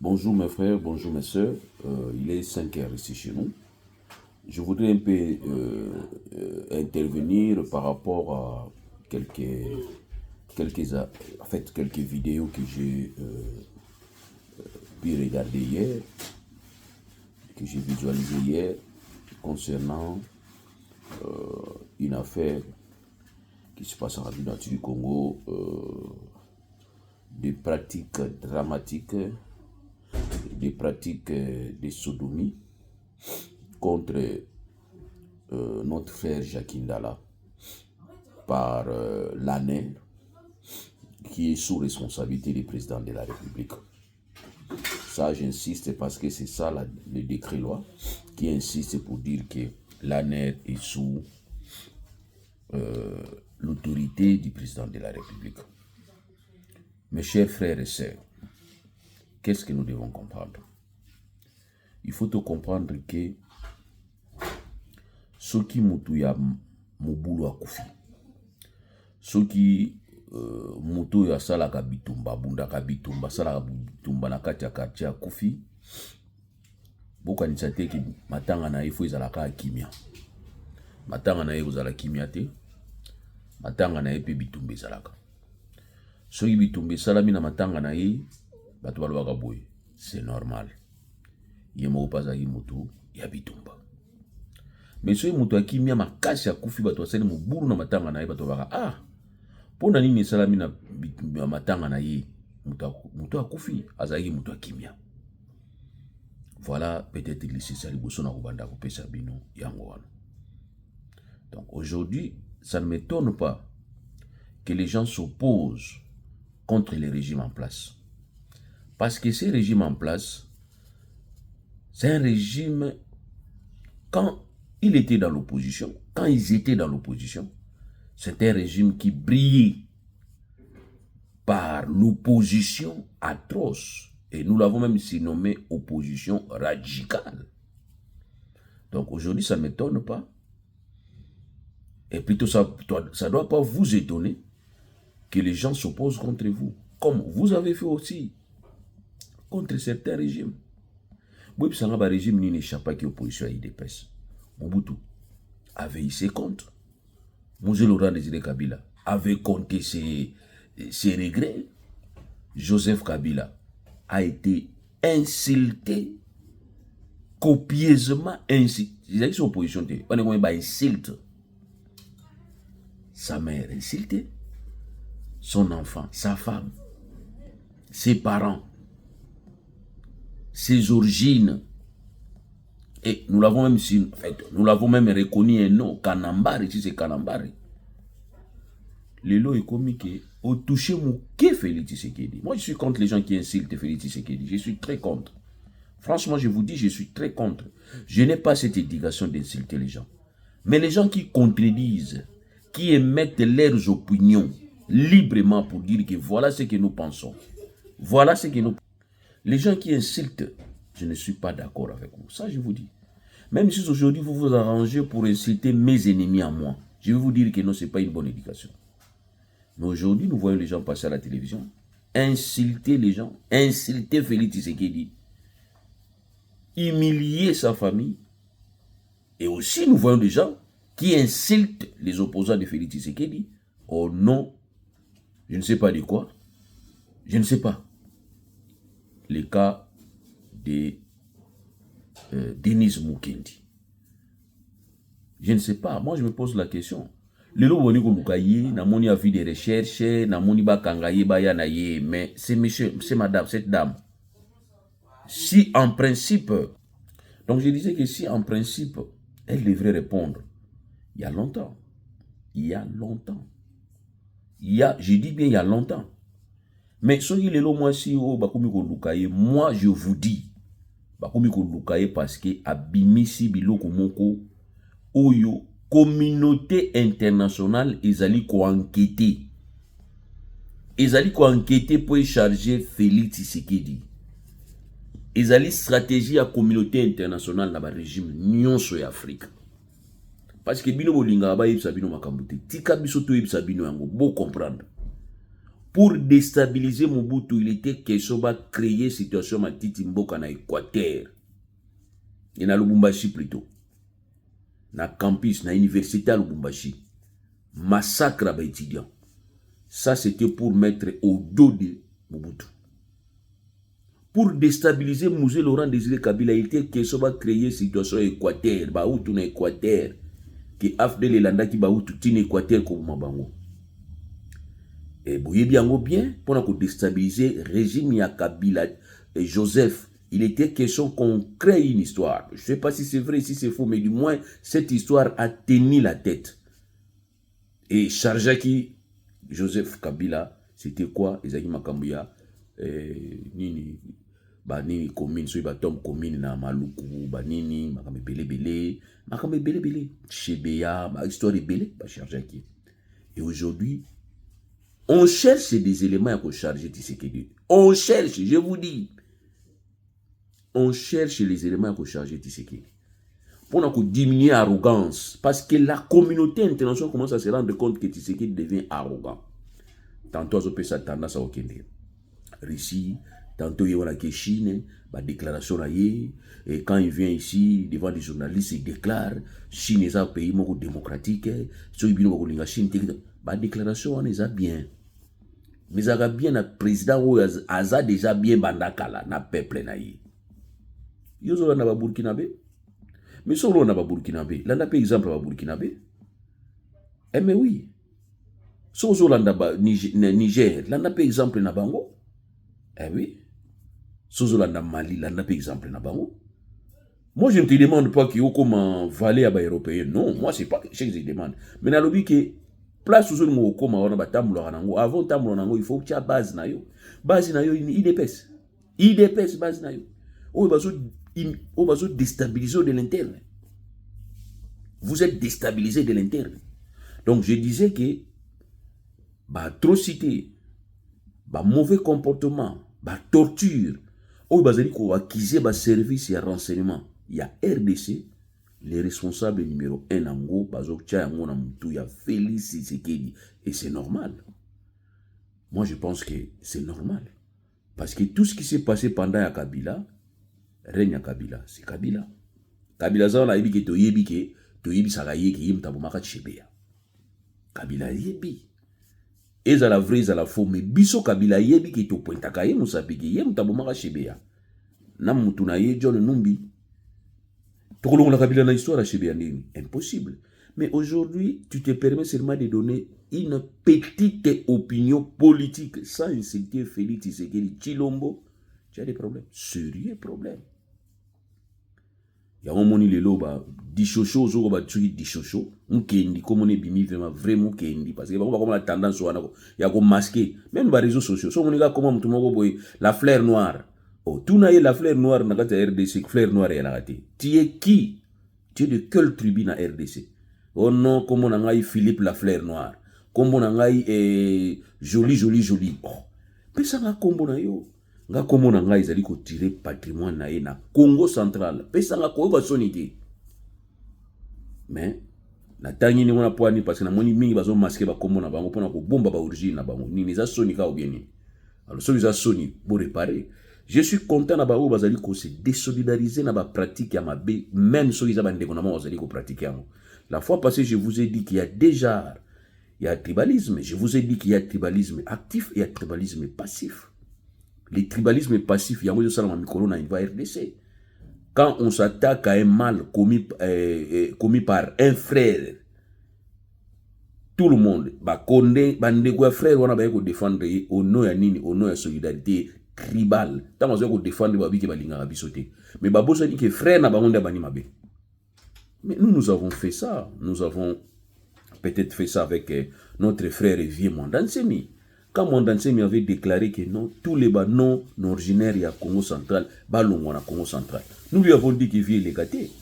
Bonjour mes frères, bonjour mes sœurs. Il est 5 heures ici chez nous. Je voudrais un peu intervenir par rapport à quelques vidéos que j'ai pu regarder hier, que j'ai visualisé hier, concernant une affaire qui se passe en République du Congo, des pratiques dramatiques, des pratiques de sodomie contre notre frère Jacques Ndala par l'ANER, qui est sous responsabilité du président de la République. Ça, j'insiste parce que c'est ça le décret-loi qui insiste pour dire que l'ANER est sous l'autorité du président de la République. Mes chers frères et sœurs, qu'est-ce que nous devons comprendre? Il faut comprendre que ceux qui mutuya mobulu akufi, ceux qui muto ya sala kabitumba bunda kabitumba sala kabitumba na kati ya kati ya kufi, bokanisa te ki matanga na ifo ezalaka kimia. Matanga na ye kozala kimia te, matanga na ye pe bitumba ezalaka. Soki bitumba esalami na matanga na ye, bato balobaka boye, c'est normal. Ye moko pazaki mutu ya bitumba. Mais soki mutu akimia makasi ya kufi bato basali mobulu na matanga na ye, bato balobaka pona nini esalami na matanga na ye mutu akufi azalaki mutu akimia. Voilà peut-être lisisa liboso na kobanda kopesa bino yango wana. Donc aujourd'hui, ça ne m'étonne pas que les gens s'opposent contre les régimes en place. Parce que ces régimes en place, c'est un régime, quand il était dans l'opposition, quand ils étaient dans l'opposition, c'est un régime qui brillait par l'opposition atroce. Et nous l'avons même surnommé opposition radicale. Donc aujourd'hui, ça ne m'étonne pas. Et plutôt, ça ne doit pas vous étonner que les gens s'opposent contre vous. Comme vous avez fait aussi contre certains régimes. Oui, puis ça n'a pas régime ni n'échappe qui opposition à l'IDPS. Mobutu avait eu ses comptes. Mosé Laurent Désiré Kabila avait compté ses regrets. Joseph Kabila a été insulté, copieusement insulté. Il a dit son opposition, on a insulte. Sa mère insultée, son enfant, sa femme, ses parents, ses origines. Et nous l'avons même, nous l'avons même reconnu un nom, Kanambari, ici c'est Kanambari. Le lot est comique, au toucher mon que Félix Tshisekedi. Moi je suis contre les gens qui insultent Félix Tshisekedi, je suis très contre. Franchement je vous dis, je suis très contre. Je n'ai pas cette éducation d'insulter les gens. Mais les gens qui contredisent, qui émettent leurs opinions librement pour dire que voilà ce que nous pensons. Voilà ce que nous pensons. Les gens qui insultent, je ne suis pas d'accord avec vous. Ça, je vous dis. Même si aujourd'hui, vous vous arrangez pour insulter mes ennemis à moi, je vais vous dire que non, ce n'est pas une bonne éducation. Mais aujourd'hui, nous voyons les gens passer à la télévision, insulter les gens, insulter Félix Tshisekedi, humilier sa famille. Et aussi, nous voyons des gens qui insultent les opposants de Félix Tshisekedi au nom, je ne sais pas de quoi, je ne sais pas. Le cas de Denis Mukendi. Je ne sais pas, moi je me pose la question. Lelo boni ko lukaye, na moni a vu des recherches, na moni ba kangaye ba ya na ye, mais c'est monsieur, c'est madame, cette dame. Si en principe, donc je disais que si en principe, elle devrait répondre, il y a longtemps. Il y a longtemps. Je dis bien il y a longtemps. Mais soki lelo moi si o bakomi ko lukaye, moi je vous dis, bakomi ko lukaye parce que abimisi biloko moko oyo communauté internationale ezali ko enquêter. Ezali ko enquêter pour charger Félix Tshisekedi. Ezali stratégie à communauté internationale na ba régime nyonso ya Afrique. Parce que bino bolinga ba yebisa bino makambo te. Tika biso to yebisa bino yango bo comprendre. Pour déstabiliser Mobutu, il était question de créer situation à Titi Mboka na Équateur. Et na Lubumbashi plutôt. Na campus, na université à Lubumbashi. Massacre à étudiants. Ça, c'était pour mettre au dos de Mobutu. Pour déstabiliser Mouzé Laurent Désiré Kabila, il était question de créer situation à Équateur. Baoutou na Équateur. Qui Afdel et Landa qui Baoutou tine Équateur comme Mabango. Et vous bien, pour déstabiliser le régime ya Kabila et Joseph, il était question qu'on crée une histoire. Je ne sais pas si c'est vrai, si c'est faux, mais du moins, cette histoire a tenu la tête. Et Charjaki, Joseph Kabila, c'était quoi? Ezaki Makambuya, nini, ba nini commune, so ba tom commune na Maluku, ba nini, Makame Bele, Chebeya, ba histoire de Bele, ba Charjaki. Et aujourd'hui, on cherche des éléments pour charger Tshisekedi. On cherche, je vous dis. On cherche les éléments pour charger Tshisekedi. Pour diminuer l'arrogance. Parce que la communauté internationale commence à se rendre compte que Tshisekedi devient arrogant. Tantôt, on peut s'attendre à ça au Kenya. Russie, tantôt, il y a la Chine, la déclaration là, et quand il vient ici, devant les journalistes, il déclare Chine est un pays démocratique, so il y a Chine, la déclaration, on est bien. Mais ça va bien, le président ou Aza déjà bien bandakala na peuple na yi. Yozo na ba Burkinabe. Mais solo na ba Burkinabe. Là na par exemple ba Burkinabe. Eh mais oui. Sozo là na ba Niger. Là na par exemple na bango. Eh oui. Sozo là na Mali. Là na par exemple na bango. Moi je ne te demande pas qu'il y ait comme valet à ba européen. Non, moi c'est pas ce que je demande. Mais na lobi que place où nous comme on a avant tambulo il faut que tu aies base na yo IDPS base na yo on va déstabiliser de l'interne. Vous êtes déstabilisé de l'interne. Donc je disais que atrocité, mauvais comportement, torture, on va acquiser service et renseignement. Il y a RDC. Les responsables numéro 1 en gros, il y a Félix Tshisekedi. Et c'est normal. Moi, je pense que c'est normal. Parce que tout ce qui s'est passé pendant la Kabila, règne à Kabila, c'est Kabila. Kabila, ça, on a dit que Toyebi Sagaye, qui est Tabomaka Chebeya. Kabila Yebi. Et ça la vraie, ça la faux. Mais Biso Kabila Yebi, qui est au point Takaye, Moussapiki, Yem Tabomaka Chebeya. Nam Moutunaye, John Numbi. Impossible. Mais aujourd'hui, tu te permets seulement de donner une petite opinion politique sans insulter Félix Tshisekedi Tshilombo. Tu as des problèmes. Sérieux problèmes. Il y a un moment où il y comme on est bimi vraiment kendi parce que comme la tendance il y a comme masqué même les réseaux sociaux so on comme tout la fleur noire. Oh, tout n'a la fleur noire dans la RDC, fleur noire est là. Tu es qui? Tu es de quelle tribu dans RDC? Oh non, comme on a Philippe la fleur noire. Comme on a joli. Oh, mais ça va comme on a yo. Nga comme on a ils allaient tirer patrimoine na Congo central. Mais ça va quoi sonité. Mais na tangi ni mona poani parce que na moni mingi bazo masquer ba comme on a bango pona ko bomba ba origine na bango. Ni za sonika ou bien ni. Alors ceux za soni pour réparer. Je suis content d'avoir bazali ko se désolidariser na ba pratique ya mabe même ceux ils abandé qu'on bazali ko pratiquer. La fois passée, je vous ai dit qu'il y a déjà il y a tribalisme, je vous ai dit qu'il y a tribalisme actif et il y a tribalisme passif. Les tribalismes passifs, il y a un salam micro na RDC. Quand on s'attaque à un mal commis par un frère, tout le monde va condamner un frère on a bien défendre au nom ya nini, au nom de la solidarité tribal. Tant qu'on va défendre babi qui va linga bisoté. Mais babo ça dit que frère na bangonda bani mabe. Mais nous avons fait ça, nous avons peut-être fait ça avec notre frère vieux Mondansemi. Quand Mondansemi avait déclaré que non, tous les non originaires du Congo central, balongwa na Congo central. Nous lui avons dit qu'il vient les gâter.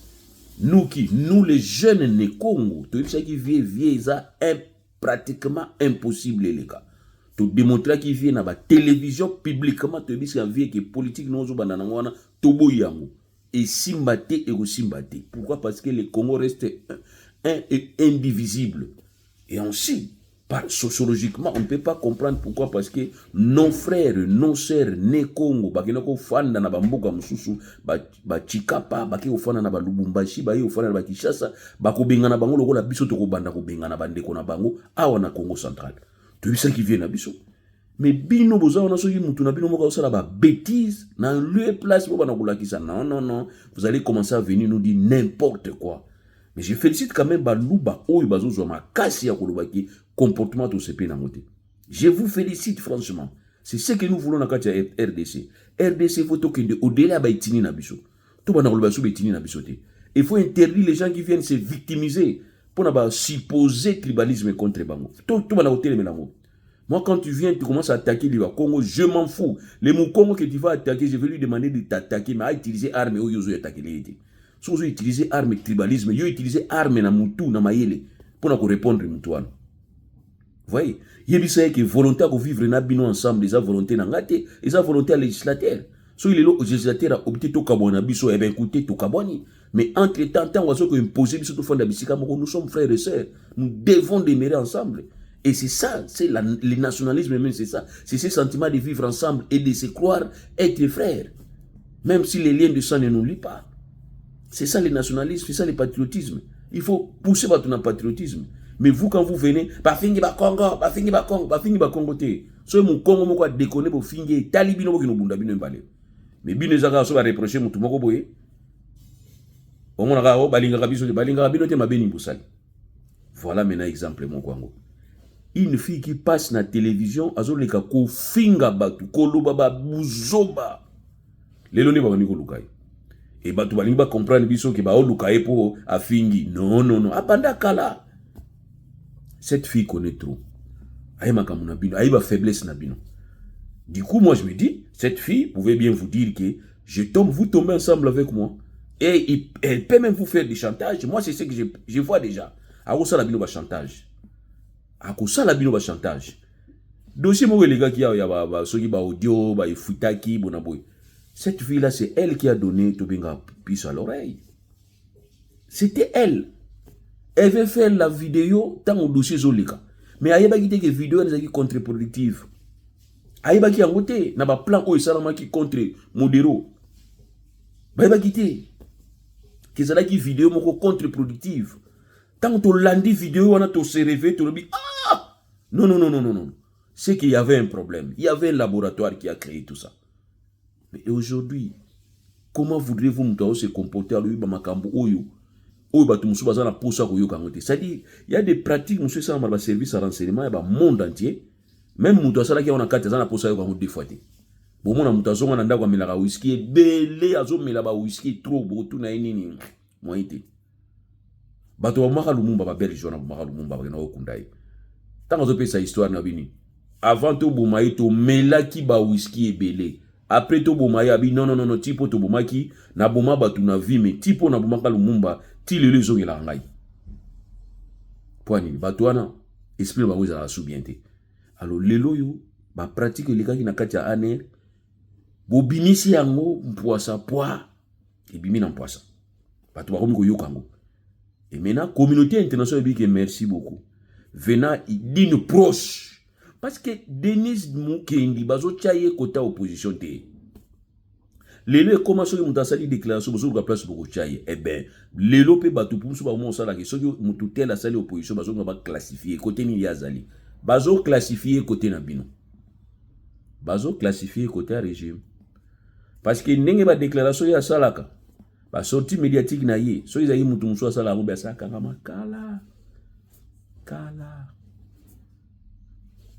Nous les jeunes ne Congo, tout ça qui vient ça est pratiquement impossible les gars. Tout démontrer qu'il vient dans la télévision publiquement, tu dis qu'il que politique non zobana wana tobo yango et simbate et simbate. Pourquoi? Parce que le Congo reste un et indivisible. Et ensuite, Sociologiquement, on ne peut pas comprendre pourquoi, parce que nos frères, nos sœurs, ne Congo, bakina ko fanda na bamboka mususu, ba Chikapa, baki ko fanda na ba Lubumbashi, ba ko fanda na ba Kinshasa, ba ko bengana bango lokola biso to ko banda ko bengana bandeko na bango awa na Congo central. Tu vois ça qui vient na biso. Mais bino boza on a soki mutu na bino moka osala ba bêtise na lieu place bo bana kolakisa. Non non non, vous allez commencer à venir nous dire n'importe quoi. Mais je félicite quand même Balouba Oyo Bazozo Makasi Yakolobaki comportement de ce pays. Je vous félicite franchement. C'est ce que nous voulons dans la RDC. RDC, il faut que au-delà de Baitini Nabiso. Tout le monde Baitini Nabiso. Il faut interdire les gens qui viennent se victimiser pour supposer tribalisme contre Bango. Tout le monde a Melango. Moi, quand tu viens, tu commences à attaquer le Congo, je m'en fous. Les mots Congo que tu vas attaquer, je vais lui demander de t'attaquer, mais à utiliser armes ou yozo attaquer les idées. Si vous utilisez armes et tribalisme, vous utilisez armes na mutu na mayele pour nous répondre mutuan. Vous voyez, il y a que volonté à vivre na bino ensemble, les volonté na ngate, les volonté à législateur. So il est le législateur a opté to kabona biso et ben écoutez to kaboni. Mais entre temps tant oiseau que imposer biso to fond d'abisika moko, nous sommes frères et sœurs, nous devons demeurer ensemble. Et c'est ça, c'est le nationalisme même, c'est ça, c'est ce sentiment de vivre ensemble et de se croire être frères, même si les liens de sang ne nous lient pas. C'est ça le nationalisme, c'est ça le patriotisme. Il faut pousser votre patriotisme. Mais vous, quand vous venez, bafingi ba Congo, bafingi ba Congo, bafingi ba Congo te. So mon Congo moko déconner pour fingi talibino moko no bunda bino mbale. Mais bino zaka so ba reprocher mutu moko boye. On a ga o balinga bino te mabeni mbusali. Voilà maintenant exemple mon Congo. Une fille qui passe na télévision azoleka ko finga batu ko loba ba buzoba. Lelo ne ba bani ko lukai. Et bah tu vas comprendre biso que bah lukae pour afingi. Non non non. Apanda kala. Cette fille connaît trop. Aïe makamuna bino. Aïe ba faiblesse na bino. Du coup moi je me dis, cette fille pouvait bien vous dire que vous tombez ensemble avec moi. Et elle peut même vous faire des chantages. Moi c'est ce que je vois déjà. Akosa la bino ba chantage. Akosa la bino ba chantage. Dossier mo les gars qui a ba soki ba audio ba ifutaki bonaboy. Cette fille-là, c'est elle qui a donné Tobinga puce à l'oreille. C'était elle. Elle veut faire la vidéo tant au dossier Zolika. Mais elle a dit que la vidéo est contre-productive. Elle a dit qu'il y a un plan qui contre Modero. Elle a dit que c'est une vidéo contre-productive. Tant que tu as dit vidéo, on a tout se réveillé, tu as dit ah! Non, non, non, non, non, non. C'est qu'il y avait un problème. Il y avait un laboratoire qui a créé tout ça. Et aujourd'hui, comment voudrez-vous se comporter à lui, Bamakambo, Oyo, c'est-à-dire, il y a des pratiques, monsieur, ça m'a service à renseignement, il y a un monde entier, même Moutou Asala qui a un quatre ans à poser à des fois. Bon, mon Moutazo, on a un mélange whisky, belé, azo, mais là-bas, whisky, trop, beau, tout n'a ni moi, été. Bato, Mahalumumba, ba belge, on a Mahalumumba, na Okundai. Tant que je sa histoire, n'a vini. Avant tout, Boumaïto, mais là qui ba whisky et belé. Après to Boumaya, abi non, non, non, non, tipo to Boumaki, na Bouma batu na vie, mais tipo na Boumaka Lumumba, ti le lezo la ngai. Poani, batuana, esprit ba ouza la soubiente. Alors, lelo yo, ba pratique les gars qui na katia ane, bo binisi yango, mpoasa, poa, et bimi na mpoasa. Batu ba komiko yo kango. Et maintenant, communauté internationale dit que merci beaucoup. Venant, dit proche. Parce que Denis Mukendi, bazo tchaye kota opposition te. Lelo comment so muta sali déclaration bazo ka place beaucoup tchaye. Eh ben, lelo pe batu pour so ba mo sala ke so mutu tel la sali opposition bazo ba classifier côté ni yazali. Bazo classifier côté na bino. Bazo classifier côté régime. Parce que ndenge ba déclaration ya salaka. Ba sortie médiatique na ye. So izayi mutu muso sala mo ba saka kama kala. Kala.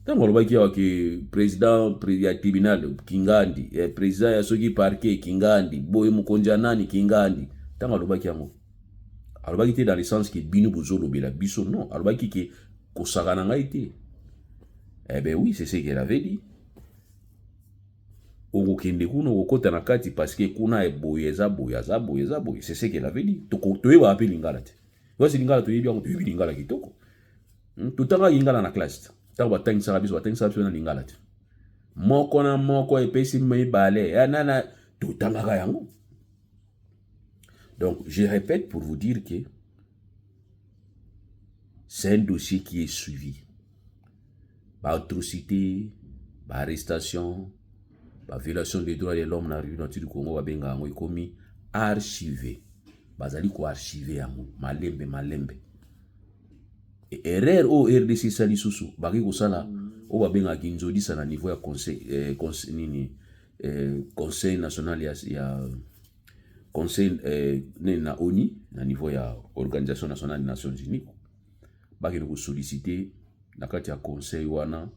Tant qu'on voit qu'il y a que président tribunal Kingandi, président ya soki parquet Kingandi, boye mukonja nani Kingandi. Tant qu'on voit qu'il y a alors qu'il était dans le sens que bino bozolo bela biso non, alors qu'il que kosagana ngaite. Eh ben oui, c'est ce qu'elle avait dit. Okokende kuno okota na kati parce que kuna e boyeza, c'est ce qu'elle avait dit. To va appeler lingala te. Voici lingala to yebi to yebi lingala kitoko. Tutanga lingala na classe. Watang sabiso na lingala te. Moko na moko epesi me balé. Nana tutanga ga yango. Donc je répète pour vous dire que c'est un dossier qui est suivi. atrocité, arrestation, violation des droits de l'homme na République du Congo babenga yango ekomi archivé. Bazali ko archivé yango malembe. Et erreur au RDC sali susu baki kosala o babenga kinzodi sa na niveau ya conseil national ya conseil na ONU na niveau ya organisation nationale des Nations Unies baki ko solliciter na kati ya conseil wana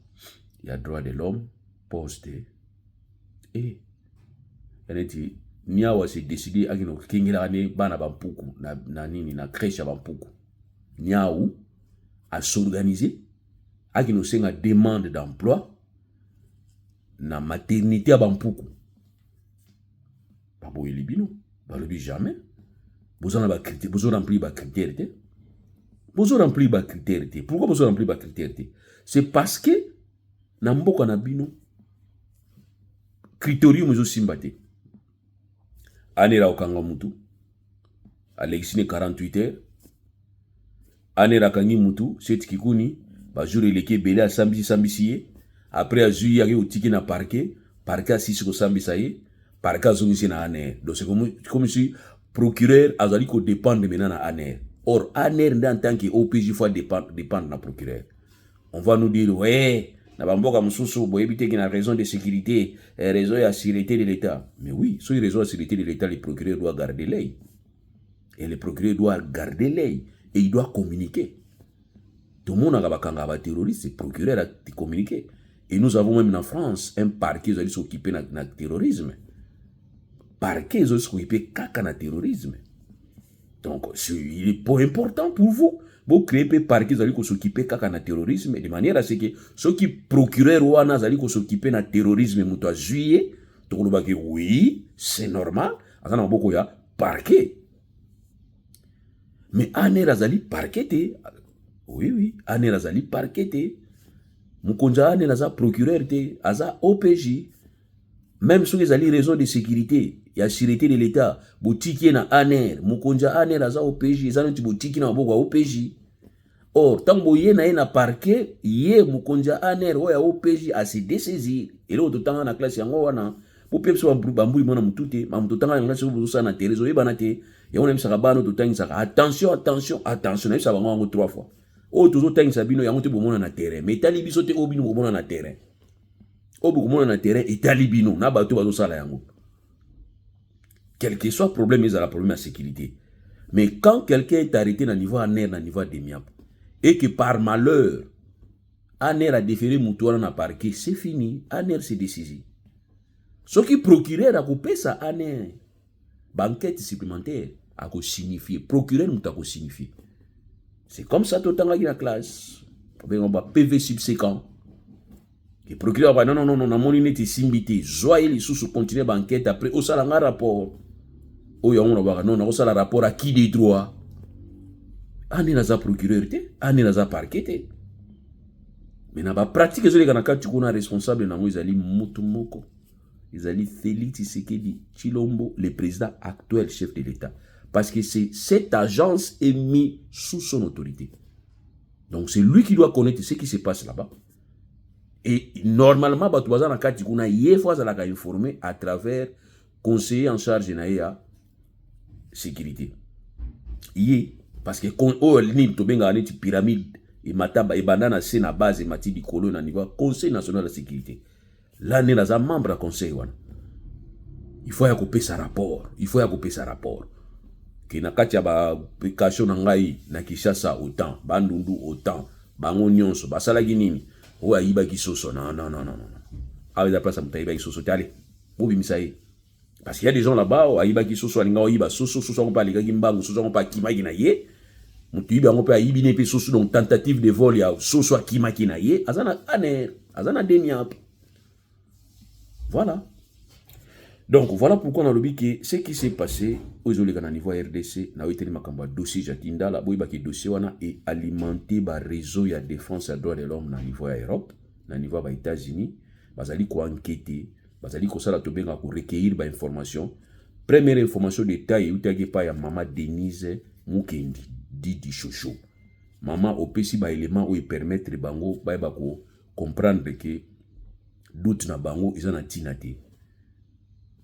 ya droit de l'homme poste yaneti niawa se décidé akino kingela ne bana bampuku na nini na crèche bampuku niaou à s'organiser akino senga demande d'emploi na maternité à bampuku babo elibino balobi jamais besoin ba critère besoin remplir ba critère té besoin remplir ba critère té pourquoi besoin remplir ba critère té c'est parce que na mboka na bino critérium ezo simbate anera okanga mutu alexine 48 heures anera kangi mutu set kikuni ba jour eleke belé sambisi après azui yaki otiki na parquet asisi ko sambisa ye parquet azongisi na aner donc c'est comme si procureur azali ko dépendre maintenant na aner or aner en tant que OPJ faut dépendre na procureur on va nous dire ouais na bamboka mususu boyebite ki na raison de sécurité raison de sécurité de l'État. Mais oui, sur les raisons de sécurité de l'État, le procureur doit garder l'œil. Et le procureur doit garder l'œil et il doit communiquer. Tout le monde a un terroriste, le procureur a communiqué. Et nous avons même en France un parquet qui va s'occuper de terrorisme. Parquet qui va s'occuper de terrorisme. Donc, il est pas important pour vous. Vous créez un parquet qui va s'occuper de terrorisme de manière à ce que ceux qui procureur ou vont s'occuper de terrorisme, ils juillet, oui, c'est normal. Il y a un parquet. Mais Aner Azali parquet. Oui, Aner Azali parquet. Moukonja Aner Azali procureur, Azali OPJ. Même si vous avez raison de sécurité, il y a sécurité de l'État. Boutique na Aner, Moukonja Aner Azali OPJ, ils ont boutique na OPJ. Or, tant que vous avez un parquet, yé Moukonja Aner ou OPJ a se dessaisir. Et là, tout temps na classe yango wana, pour peuple soit bambou mona mutute, ma tout temps na classe vous ça na terrezo e banate, et on aime ça bano tout temps ça. Attention, ça va ngo 3 fois. Oh toujours temps ça bino yango te bomona na terrain, mais talibi sote obino bomona na terrain. Obu bomona na terrain et talibino na bato bazo sala yango. Quel que soit problème, il y a problème de sécurité. Mais quand quelqu'un est arrêté à niveau Aner, à niveau Demiap, et que par malheur, Aner a déféré Moutouana na parquet, c'est fini. Aner s'est décisé. Ce qui procureur a coupé ça, Aner, banquette supplémentaire, a signifié. Procureur nous a signifié. C'est comme ça tout le temps dans la classe. On va PV subséquent. Le procureur va non, na mon inete simbité. Joyeux les sous continuer banquette après. Au salon un rapport. Oh ya on va non, au salon rapport à qui des droits. Aner naza procureur te, Aner naza parquet te. Mais na ba pratique les gens qui sont responsable na moi izali mutu moko. Izali Félix Tshisekedi Tshilombo, le président actuel chef de l'État. Parce que c'est cette agence est mise sous son autorité. Donc c'est lui qui doit connaître ce qui se passe là-bas. Et normalement, Batouaza na kati kuna yefwa za la informé à travers conseiller en charge de la sécurité. Parce que quand on lit to benga une pyramide et mataba et banana c'est na base mati di kolo na niveau conseil national de la sécurité. Là né la membre conseil wana. Il faut y couper sa rapport. Que na kati ya ba application na ngai na Kinshasa autant, bandundu autant, bango nyonso basala nini? O ayiba kisoso non. Avec la place à mutayiba kisoso allez. Bobi misaye. Parce qu'il y a des gens là-bas, ayiba kisoso alinga oyiba soso on pas les gimbango soso on pas kimaki na ye. Mutuyiba on peut ayibi ne pe soso donc tentative de vol ya soso kimaki na ye, azana Aner, azana Demiap. Voilà. Donc voilà pourquoi on a dit que ce qui s'est passé aux Oligana niveau RDC, na witeli makamba dossier jatinda la boyiba ki dossier wana et alimenter ba réseau ya défense ya droits de l'homme na niveau ya Europe, na niveau ba États-Unis, bazali ko enquêter, bazali ko sala to benga ko recueillir ba information. Première information détail utaki pa ya mama Denise Mukendi Didi Chocho. Mama opesi ba élément où permettre bango ba ko comprendre que doute na bango ils na tina te.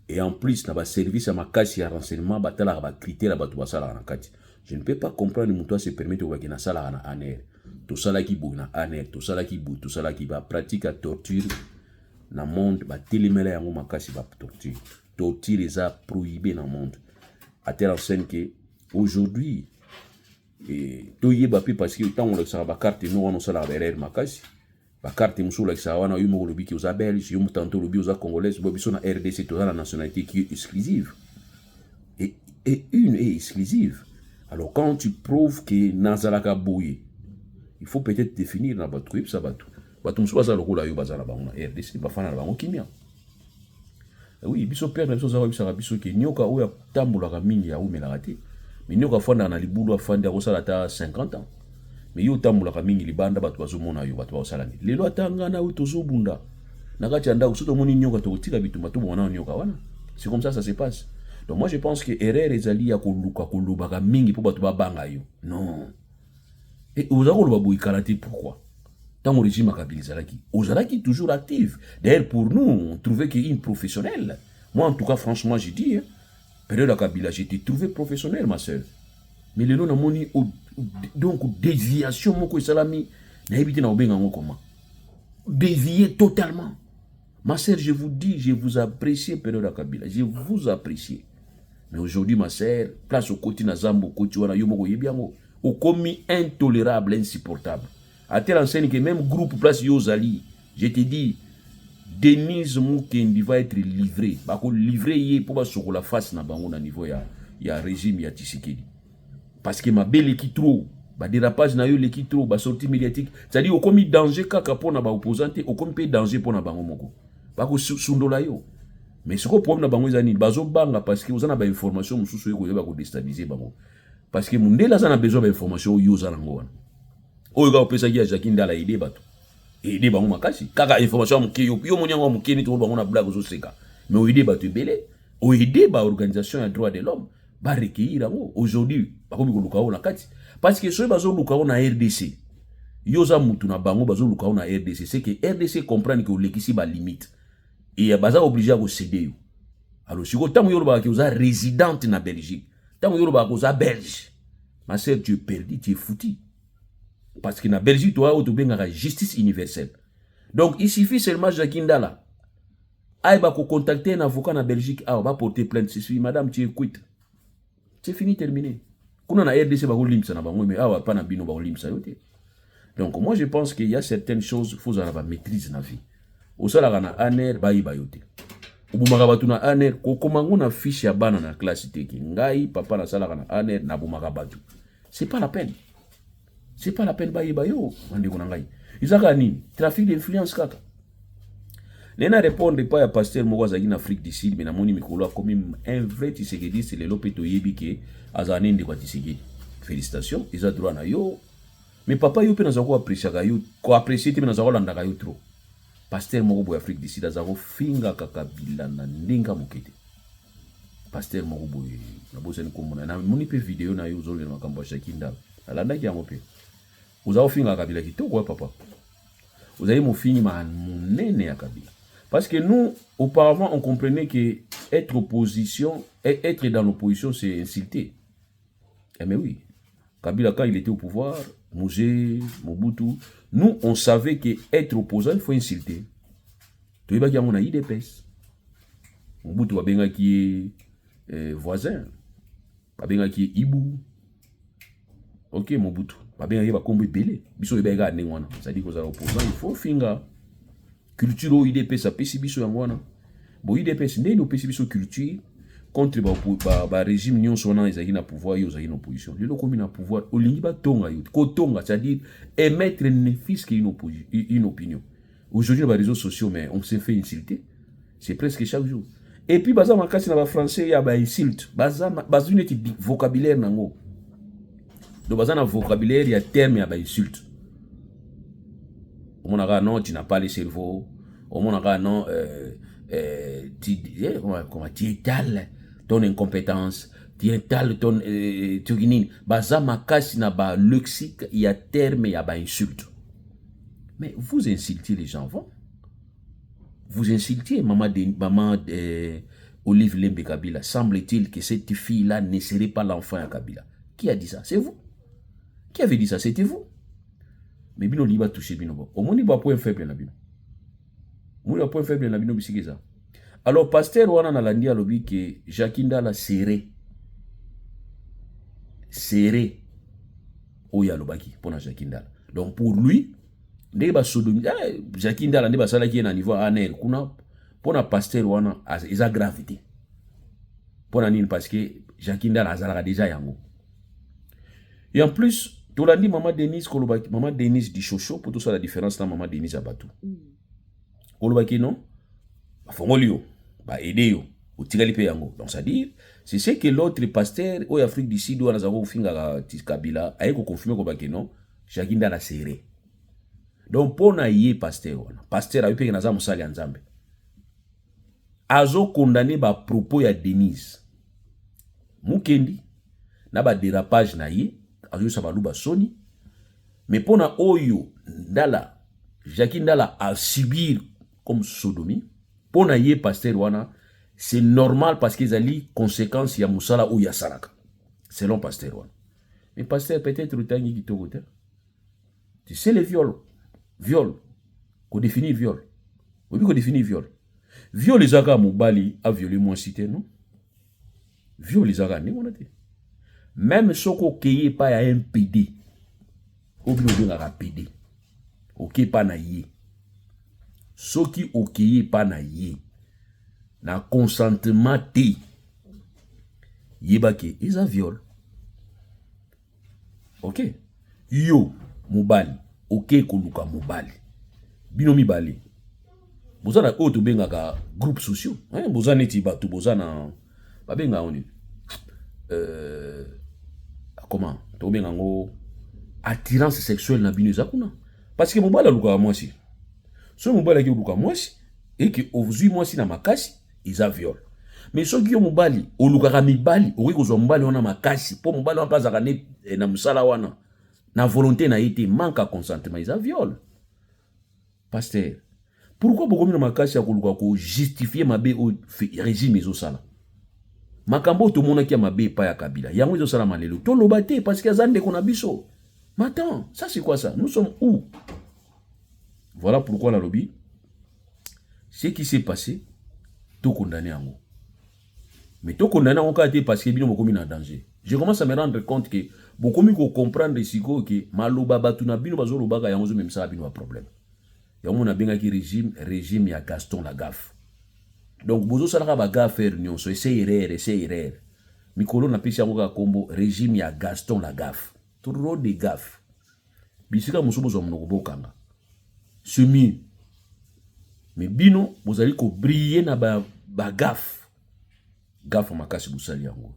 Et en plus na ba service à ma casse ya renseignement batala ba critère ba to basala na kati. Je ne peux pas comprendre muto se permettre de na sala na aner. Tout ça qui bou na aner, tout ça qui bou, tout ça qui va pratique à torture na monde ba télémela yango makasi ba torture. Torture les a prohibé dans le monde. À telle enseigne que aujourd'hui toye ba parce que tant on le sa ba carte nous on sala ba erreur makasi. Ba carte muso la sa wana yumo lobi ki aux belge, yumo tanto lobi aux congolais, bobi so na RDC to la nationalité qui est exclusive. Et une est exclusive. Alors quand tu prouves que Nazalaka Bouye, il faut peut-être définir dans votre truc ça va tout. Batum soit le rôle à Yobazala Bango, RDC, Bafana Bango Kimia. Oui, biso père, biso zawa biso biso ki nyoka oya tambula mingi ya umelagati. Mais nyoka fanda na libulu afanda kosala ta 50 ans. Mais yo tambula mingi libanda batu bazomona yo batu basala ni. Lelo atanga na utozo bunda. Nakati anda usoto moni nyoka to tila bitumba to mona nyoka wana. C'est comme ça se passe. Donc moi je pense que erreur ezali ya kolubaka mingi pour batu babanga yo. Non. Et ozako lo baboui karate pourquoi? Tant au régime Kabila Ozalaki toujours active. D'ailleurs pour nous on trouvait qu'une professionnelle. Moi en tout cas franchement j'ai dit période à Kabila j'étais trouvé professionnel ma soeur. Mais le nom moni donc déviation moko salami na ebité na obenga ngo comment. Dévié totalement. Ma soeur je vous dis je vous apprécie période à Kabila. Je vous apprécie. Mais aujourd'hui, ma sœur, place au côté na Zambo, côté wana yomoko yebiango, au commis intolérable, insupportable. À telle enseigne que même groupe place Yozali, je te dis, Denise Moukendi va être livré. Bako livré yé pour sur la face na bango na niveau ya régime ya Tshisekedi. Parce que ma belle qui trop, ba dérapage na yo le qui trop, ba sortie médiatique, c'est-à-dire au commis danger kaka pour na ba opposante, au commis danger pour na bango moko. Bako sundola yo. Mais ce qu'on problème na bango ezani bazo banga parce que vous en avez information mususu yeko yeba ko déstabiliser bango. Parce que mundela za na besoin d'information yo za nango wana. Oyo ga opesa ki ya Jacques Ndala ide bato. Ide bango makasi. Kaka information muke yo monyango muke ni to bango na blague zo seka. Mais o ide bato belé, o ide ba organisation ya droit de l'homme ba recueillir ngo aujourd'hui ba ko luka na kati parce que so bazo luka na RDC. Yo za mutu na bango bazo luka na RDC, c'est que RDC comprendre que o lekisi ba limite. Et baza obligé à céder. Alors si vous êtes résidente en Belgique, tant que vous êtes belge, ma soeur, tu es perdu, tu es foutu. Parce que en Belgique, tu as la justice universelle. Donc il suffit seulement Jacques Ndala. Il va contacter un avocat en Belgique, il va porter plainte. C'est suffit, madame, tu es quitte. C'est fini, terminé. Quand on a RDC, donc moi je pense qu'il y a certaines choses qu'il faut avoir maîtrise dans la vie. Au salaire na aner bayi bayote. Ubumaka batu na aner kokomango na fiche ya bana na classe teki. Ngai papa na salaire na aner na bumaka batu. C'est pas la peine. C'est pas la peine bayi bayo mandiko na ngai. Izaka nini? Trafic d'influence kaka. Nena répondre pas ya pasteur moko azaki na Afrique du Sud mais na moni mikolo comme un vrai Tshisekedi c'est le lopeto yebike azane ndi kwa Tshisekedi. Félicitations, ils ont droit na yo. Mais papa yo pe na zako apprécier yo, ko apprécier te na zako landaka yo trop. Pasteur moko boy Afrique du Sud azako finga kakabila na ndinga mokete. Pasteur moko boy na boseni komona na moni pe vidéo na yo zolo na makambo ya Shakinda. Alanda ki yango pe. Uzao finga kabila kitoko papa. Uzaye mo fini ma munene ya kabila. Parce que nous auparavant on comprenait que être opposition et être dans l'opposition c'est insulter. Eh mais oui. Kabila quand il était au pouvoir, Mouzé, Mobutu, nous on savait que être opposant il faut insulter. Tu vois qu'il y a mon IDPS. Mobutu va bien qui est voisin, va bien qui est Ibu. Ok Mobutu, va bien qui va combattre belé. Biso eba ga nengwana. Ça dit que aux opposants il faut finga culture au IDPS ça pesi biso yangwana. Bo IDPS né no pesi biso culture. Contre ba régime nyon sona ezaki na pouvoir yo ezaki na opposition lelo komi na pouvoir olingi ba tonga yo ko tonga c'est-à-dire émettre ne fils une opinion aujourd'hui les réseaux sociaux mais on s'est fait insulter c'est presque chaque jour et puis baza makasi na ba français ya ba insulte baza une vocabulaire nango donc baza na vocabulaire ya terme ya ba insulte on a non tu n'as pas le cerveau on a non comment tu étales ton incompétence, tu étales ton tuginine, baza makasi na ba lexique ya terme ya ba insulte. Mais vous insultez les gens, vous insultez maman Olive Lembe Kabila. Semble-t-il que cette fille-là ne serait pas l'enfant à Kabila. Qui a dit ça? C'est vous. Qui avait dit ça? C'était vous. Mais bino liba touché bino. Au moins, il va point faible na bino. Au moins, point faible na bino bisiki ça. Alors, pasteur wana na landi alobi que Jakinda la serré. Serré. Oya lobaki pour na Jakinda. Donc, pour lui, ndé ba sodomi, Jakinda la ndé ba sala ki na niveau aner kuna pour na pasteur wana isa gravité. Pour na nini parce que Jakinda la zalaka déjà yango. Et en plus, tu l'as dit maman Denise kolobaki, maman Denise di Chocho pour tout ça la différence dans maman Denise Abatou. Kolobaki non? Ba fongolio, ba aider yo, o tigali pe yango. Donc ça dit, c'est ce que l'autre pasteur au Afrique du Sud wana zako finga Kabila aye ko confirmer kolobaki non, Jakinda la serré. Donc pour na yé pasteur wana, pasteur a eu pe na za musali ya Nzambe. Azo condamné ba propos ya Denise. Mukendi na ba dérapage na yé, azo sa baluba soni. Mais pour na oyo ndala Jakinda la a subir comme sodomie. Pour na yé pasteur wana, c'est normal parce qu'ils allaient conséquences ya musala ou ya salaka. Selon pasteur wana. Mais pasteur peut-être utangi kitoko te. Tu sais le viol. Viol. Qu'on définit viol. Oui, qu'on définit viol. Viol les aga mobali a violé moi cité non. Viol les aga ni on a dit. Même soko keye pa ya MPD. Ou bien on a PD. OK pa na yé. Soki okeye pa na yé. Na consentement te. Yebake ils a viol. OK. Yo mobali. OK koluka mobali. Bino mibali. Bozana oto bengaka groupes sociaux. Hein, bozana eti batu bozana babenga oni. Comment? To benga ngo attirance sexuelle na bino zakuna. Parce que mobala luka mwasi. So mobala ki luka mwasi et que ozui mwasi na makasi, ils a viol. Mais so ki yo mobali, oluka mibali, ori kozwa mobali wana makasi, po mobali wana pazaka na musala wana. Na volonté na été manque à consentement, ils a viol. Pasteur, pourquoi beaucoup de makasi ya koluka ko justifier mabe au régime ezosala? Makambo to mona ki mabe pa ya Kabila. Yango ezosala malelo. To lobate parce que azande kona biso. Mais attends, ça c'est quoi ça? Nous sommes où? Voilà pourquoi la lobby. Ce qui s'est passé, tout condamné en haut. Mais tout condamné en haut parce que bino beaucoup mis en danger. Je commence à me rendre compte que beaucoup mieux comprendre siko que maloba batuna bino bazo lobaka yango même ça bino a problème. Yango na benga ki régime ya Gaston Lagaffe. Donc bozo salaka ba gaffe nyonso c'est erreur. Mikolo na pesi yango ka kombo régime ya Gaston Lagaffe. Trop de gaffe. Bisika musubo zo mnoko bokanga. Semi. Mais bino vous allez ko briller na ba gaffe. Gaffe makasi busali yango.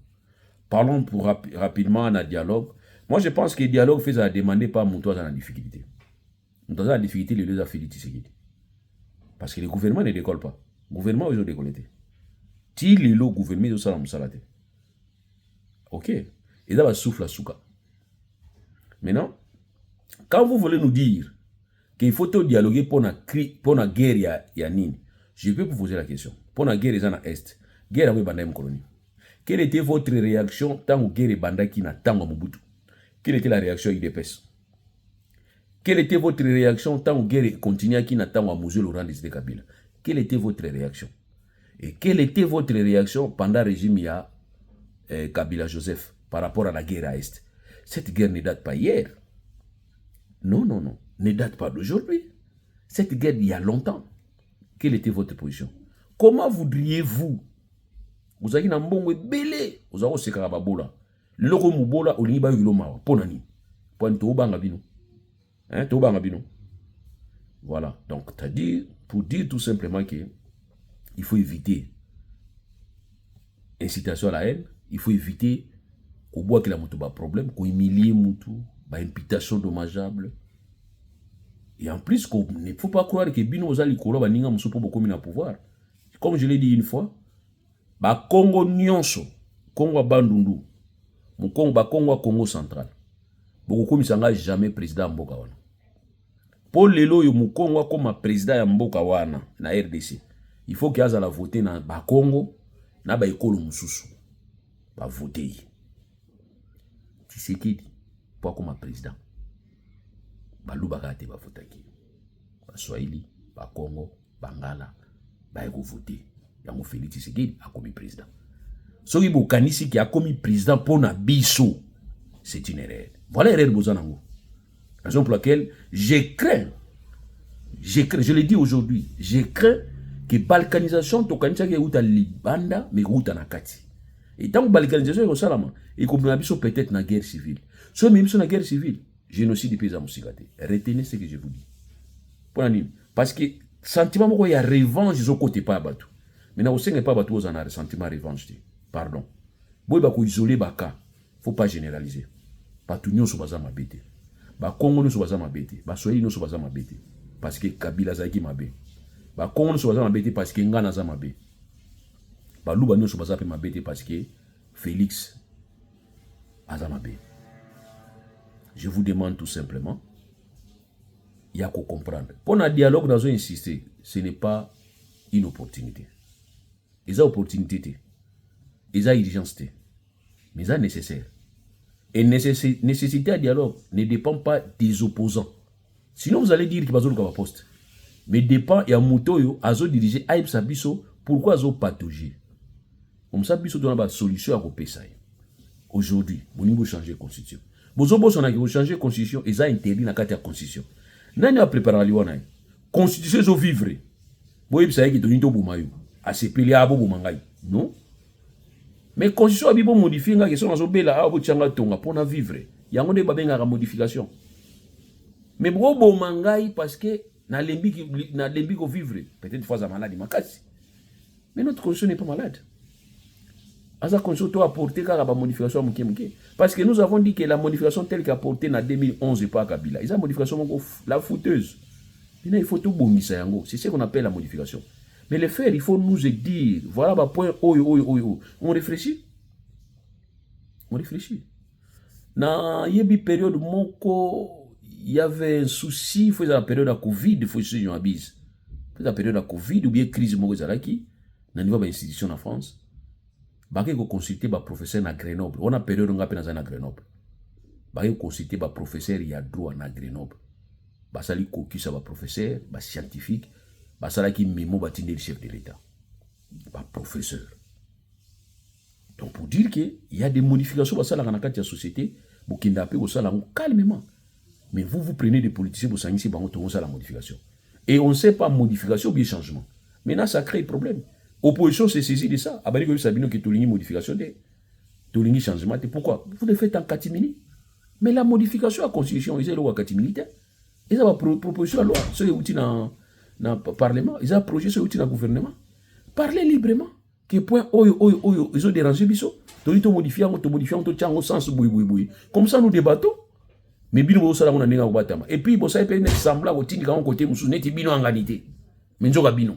Parlons pour rapidement en dialogue. Moi, je pense que le dialogue fait à demander pas mon toit dans la difficulté. Dans la difficulté, les deux affiliés Tshisekedi. Parce que le gouvernement ne décolle pas. Le gouvernement, ils ont décollé. Si le gouvernement, ils ont salam salate. Ok. Et là, va souffle à souka. Maintenant, quand vous voulez nous dire qu'il faut dialoguer pour la guerre, il y a nini, je peux vous poser la question. Pour la guerre, il y a l'Est. Guerre avec Bandaïm colonie. Quelle était votre réaction tant que guerre Bandaki na tango Mobutu? Quelle était la réaction IDPS? Quelle était votre réaction tant que guerre continua qui na tango Mouzou Laurent Desde Kabila? Quelle était votre réaction? Et quelle était votre réaction pendant le régime ya Kabila Joseph par rapport à la guerre à Est? Cette guerre ne date pas hier. Non, ne date pas d'aujourd'hui. Cette guerre il y a longtemps. Quelle était votre position? Comment voudriez-vous? Vous avez un bon belé. Vous avez aussi un babola. Le loko mubola olingi ba yilo mawa. Ponani. Point to banga bino. Hein, to banga bino. Voilà. Donc, c'est-à-dire, pour dire tout simplement que il faut éviter incitation à la haine. Il faut éviter qu'on boit que la moto ba problème, qu'on humilie mutu, ba imputation dommageable. Et en plus, il ne faut pas croire que bino ozali kolo ba ninga muso po beaucoup na pouvoir. Comme je l'ai dit une fois, ba Congo nyonso, Congo bandundu, ba Congo Congo central. Beaucoup comme ça jamais président mboka wana. Paul lelo yo mukongo comme président ya mboka wana na RDC. Il faut qu'il y ait la voter na ba Congo na ba ekolo mususu. Ba voter. Tshisekedi pour comme président. Ba lubaka te ba votaki. Ba Swahili, ba Congo, Bangala, ba eko voter. Yango Félix Tshisekedi a commis président. Soki bokanisi ki a commis président pour na biso, c'est une erreur. Voilà l'erreur bozanango. Raison pour laquelle je crains, je le dis aujourd'hui, je crains que balkanisation tokanisa ke uta libanda mais uta nakati. Et tant que balkanisation est au salama, et comme nous peut-être na guerre civile. Si même sur la guerre civile, génocide des paysans musikate. Retenez ce que je vous dis. Parce que sentiment moko ya revanche zo côté pas batu. Maintenant au sein pas batu aux en sentiment revanche. Pardon. Boy ba ko isoler baka. Faut pas généraliser. Batu nyonso baza mabete. Ba Congo nyonso baza mabete. Ba Swahili nyonso baza mabete. Parce que Kabila zaki mabe. Ba Congo nyonso baza mabete parce que Ngana za mabe. Ba Luba nyonso baza pe mabete parce que Félix aza mabe. Je vous demande tout simplement, il y a qu'à comprendre. Pour un dialogue, nous avons insisté, ce n'est pas une opportunité. Il y a opportunité, il y a urgence, mais il y a nécessaire. Et nécessité à dialogue ne dépend pas des opposants. Sinon, vous allez dire qu'il va y avoir un poste. Mais dépend, il y a un moto, à diriger, à Sabiso, pourquoi ils ont patauger. Comme ça, Biso donne une solution à repérer. Aujourd'hui, vous avez changé la constitution. Vous avez changé la constitution et ça a interdit la carte de la constitution. Nani a préparé la constitution, ils ont vivre. Vous savez que vous avez à se plier à vous. Non? Mais la constitution a été modifiée, la question pour vivre. Il y a une modification. Mais vous avez parce que na lembi ko vivre. Peut-être fois malade, mais notre constitution n'est pas malade. Asa constitution a apporté la modification mouké. Parce que nous avons dit que la modification telle qu'a apporté en 2011 par Kabila, ils ont modification la fouteuse. Il faut tout bomber. C'est ce qu'on appelle la modification. Mais le faire, il faut nous dire, voilà le point, on réfléchit. On réfléchit. Dans la période moko, il y avait un souci, il faut la période de Covid, il faut se abise. La période de Covid ou bien crise moko zalaki, dans niveau institution en France. Baki ko consulter ba professeur na Grenoble. On a période nga pena na Grenoble. Baki ko consulter ba professeur ya droit na Grenoble. Ba sali ko kisa ba professeur, ba scientifique, ba sala ki memo ba tinde le chef de l'État. Ba professeur. Donc pour dire que il y a des modifications ba sala na kati ya société, bo kinda pe ko sala calmement. Mais vous prenez des politiciens pour s'agir ba to sala modification. Et on ne sait pas modification ou bien changement. Maintenant ça crée problème. Opposition s'est saisie de ça. Abali ko Sabino qui tourne modification de tourne changement. Pourquoi? Vous le faites en catimini. Mais la modification à la constitution, ils ont loi catimini. Ils ont proposition à loi, ceux qui dans le parlement, ils ont projet ceux qui dans le gouvernement. Parlez librement. Que point ils ont dérangé biso. Toni to modifier, to chango sens boui. Comme ça nous débattons. Mais bino bo sala on a nenga batama. Et puis bo sa pe net sembla ko tindi ka on côté musu neti bino anganité. Mais nzoka bino.